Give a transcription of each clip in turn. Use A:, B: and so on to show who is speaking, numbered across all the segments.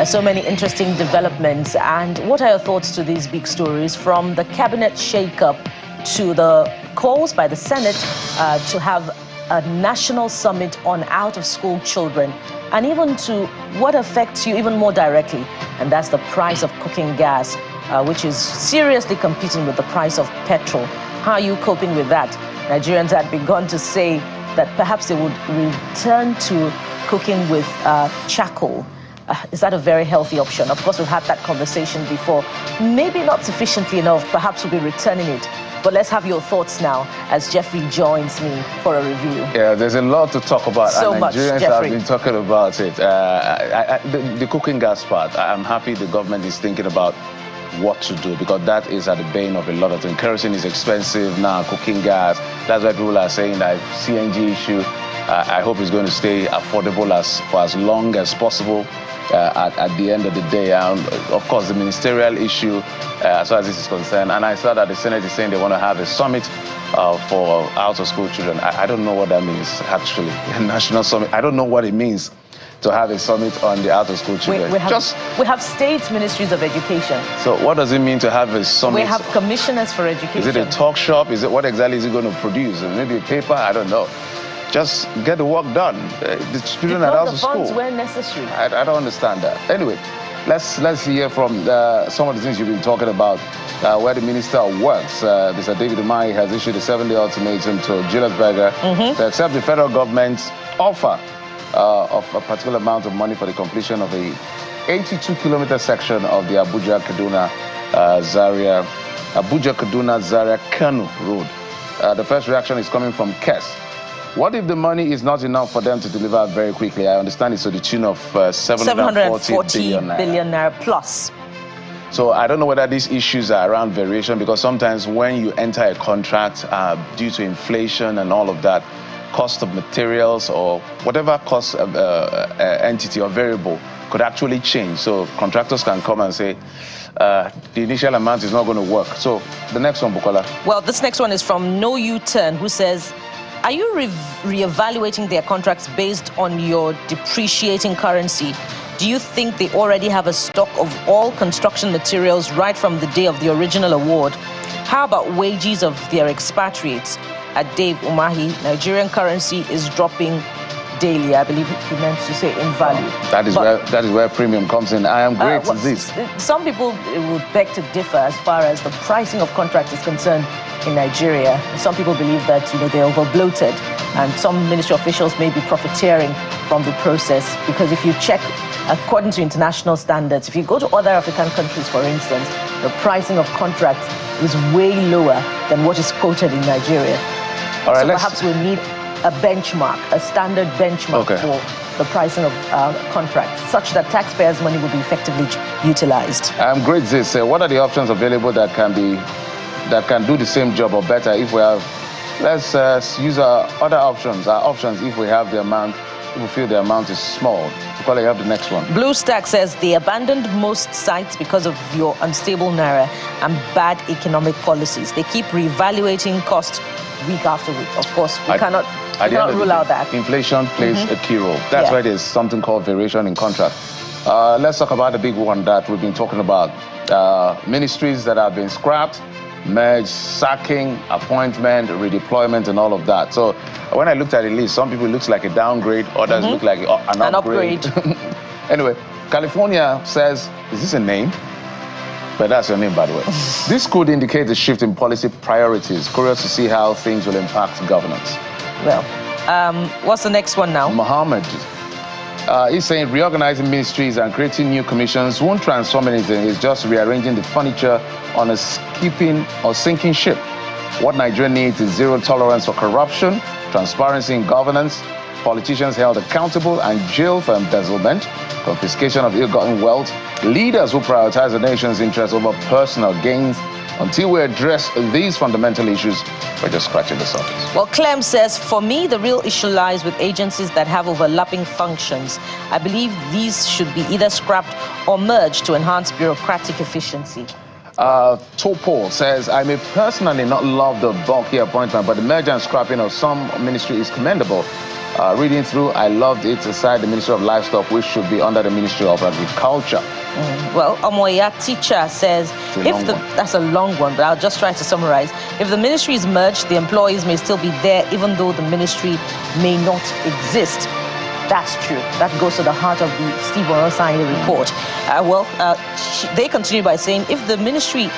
A: So many interesting developments. And what are your thoughts to these big stories, from the cabinet shake-up to the calls by the Senate to have a national summit on out-of-school children, and even to what affects you even more directly, and that's the price of cooking gas, which is seriously competing with the price of petrol. How are you coping with that? Nigerians had begun to say that perhaps they would return to cooking with charcoal. Is that a very healthy option? Of course, we've had that conversation before. Maybe not sufficiently enough. Perhaps we'll be returning it. But let's have your thoughts now as Jeffrey joins me for a review.
B: Yeah, there's a lot to talk about.
A: So
B: and
A: much,
B: Nigerians
A: Jeffrey.
B: have been talking about it. The cooking gas part, I'm happy the government is thinking about what to do, because that is at the bane of a lot of things. Kerosene is expensive now, cooking gas. That's why people are saying that CNG issue, I hope it's going to stay affordable for as long as possible. At the end of the day, of course, the ministerial issue, as far as this is concerned, and I saw that the Senate is saying they want to have a summit for out-of-school children. I don't know what that means, actually, a national summit. I don't know what it means to have a summit on the out-of-school children.
A: We have state ministries of education.
B: So what does it mean to have a summit?
A: We have commissioners for education.
B: Is it a talk shop? What exactly is it going to produce? Maybe a paper? I don't know. Just get the work done. The children are out of school.
A: The funds were necessary.
B: I don't understand that. Anyway, let's hear from some of the things you've been talking about, where the Minister of Works, Mr. David Umahi, has issued a 7-day ultimatum to Julius Berger to accept the federal government's offer of a particular amount of money for the completion of a 82-kilometer section of the Abuja-Kaduna-Zaria-Kano road. The first reaction is coming from KES. What if the money is not enough for them to deliver very quickly? I understand it's to the tune of 740
A: billion naira plus.
B: So I don't know whether these issues are around variation, because sometimes when you enter a contract due to inflation and all of that, cost of materials or whatever cost entity or variable could actually change. So contractors can come and say, the initial amount is not going to work. So the next one, Bukola.
A: Well, this next one is from No U-Turn, who says, are you re-evaluating their contracts based on your depreciating currency? Do you think they already have a stock of all construction materials right from the day of the original award? How about wages of their expatriates? At Dave Umahi, Nigerian currency is dropping daily. I believe he meant to say in value.
B: That is where premium comes in. I am great to this.
A: Some people would beg to differ as far as the pricing of contracts is concerned in Nigeria. Some people believe that they're over-bloated, and some ministry officials may be profiteering from the process, because if you check according to international standards, if you go to other African countries, for instance, the pricing of contracts is way lower than what is quoted in Nigeria.
B: All right,
A: so perhaps we need a benchmark, a standard benchmark for the pricing of contracts, such that taxpayers' money will be effectively utilized.
B: I'm great. This. What are the options available that can do the same job or better if we have? Let's use our other options. Our options, if we have the amount, if we feel the amount is small. You have the next one.
A: Blue Stack says they abandoned most sites because of your unstable naira and bad economic policies. They keep reevaluating costs week after week. Of course, we cannot rule out that.
B: Inflation plays a key role. That's why there's something called variation in contract. Let's talk about the big one that we've been talking about. Ministries that have been scrapped, merged, sacking, appointment, redeployment, and all of that. So when I looked at the list, some people it looks like a downgrade, others look like an upgrade. Anyway, California says, is this a name? But that's your name, by the way. This could indicate a shift in policy priorities. Curious to see how things will impact governance.
A: Well, what's the next one now?
B: Mohammed. He's saying reorganizing ministries and creating new commissions won't transform anything. It's just rearranging the furniture on a skipping or sinking ship. What Nigeria needs is zero tolerance for corruption, transparency in governance, politicians held accountable and jailed for embezzlement, confiscation of ill-gotten wealth, leaders who prioritize the nation's interests over personal gains. Until we address these fundamental issues, we're just scratching the surface.
A: Well, Clem says, for me, the real issue lies with agencies that have overlapping functions. I believe these should be either scrapped or merged to enhance bureaucratic efficiency.
B: Topo says, I may personally not love the bulky appointment, but the merger and scrapping of some ministry is commendable. Reading through, I loved it. Aside the Ministry of Livestock, which should be under the Ministry of Agriculture.
A: Well, Omoya Teacher says, that's a long one, but I'll just try to summarize. If the ministry is merged, the employees may still be there, even though the ministry may not exist. That's true. That goes to the heart of the Steve Orosanye report. They continue by saying, if the ministry,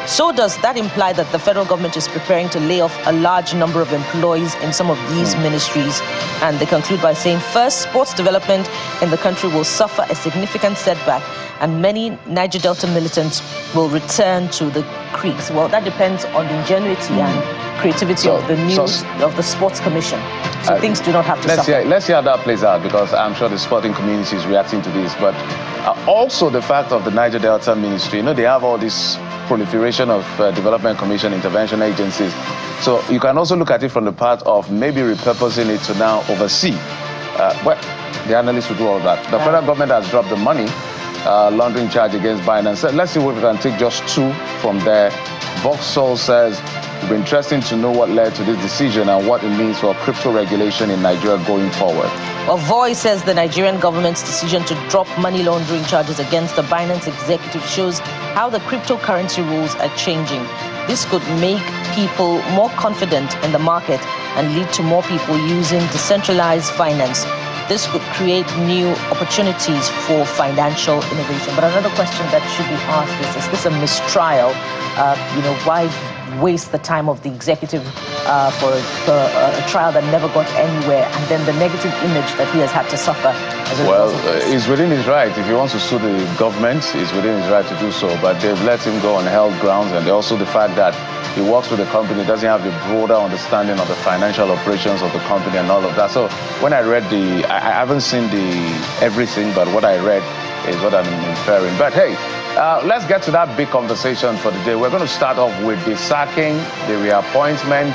A: so does that imply that the federal government is preparing to lay off a large number of employees in some of these ministries? And they conclude by saying, first, sports development in the country will suffer a significant setback, and many Niger Delta militants will return to the creeks. Well, that depends on the ingenuity and creativity of the Sports Commission. So things do not have to suffer.
B: Let's see how that plays out, because I'm sure the sporting community is reacting to this. But also the fact of the Niger Delta Ministry, they have all this proliferation of Development Commission intervention agencies. So you can also look at it from the part of maybe repurposing it to now oversee. Well, the analysts will do all that. The federal government has dropped the money laundering charge against Binance. Let's see if we can take just two from there. Vauxhall says, it would be interesting to know what led to this decision and what it means for crypto regulation in Nigeria going forward.
A: Well, Voice says the Nigerian government's decision to drop money laundering charges against the Binance executive shows how the cryptocurrency rules are changing. This could make people more confident in the market and lead to more people using decentralized finance. This could create new opportunities for financial innovation. But another question that should be asked is this a mistrial? Why waste the time of the executive for a trial that never got anywhere, and then the negative image that he has had to suffer as a result of this?
B: He's within his right. If he wants to sue the government, he's within his right to do so. But they've let him go on held grounds, and also the fact that he works with the company, doesn't have the broader understanding of the financial operations of the company and all of that. So when I read I haven't seen everything, but what I read is what I'm inferring. But hey, let's get to that big conversation for the day. We're going to start off with the sacking, the reassignment,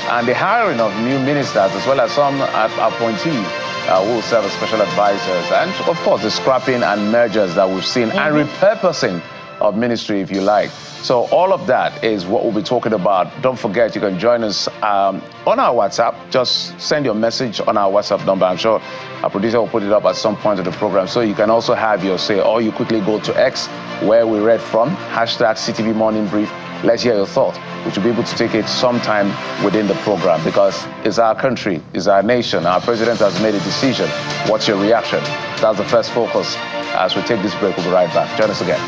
B: and the hiring of new ministers, as well as some appointees who will serve as special advisors, and of course the scrapping and mergers that we've seen, and repurposing of ministry, if you like. So all of that is what we'll be talking about. Don't forget, you can join us on our WhatsApp. Just send your message on our WhatsApp number. I'm sure our producer will put it up at some point of the program. So you can also have your say, or you quickly go to X, where we read from, #CTV Morning Brief. Let's hear your thought. We should be able to take it sometime within the program, because it's our country, it's our nation. Our president has made a decision. What's your reaction? That's the first focus. As we take this break, we'll be right back. Join us again.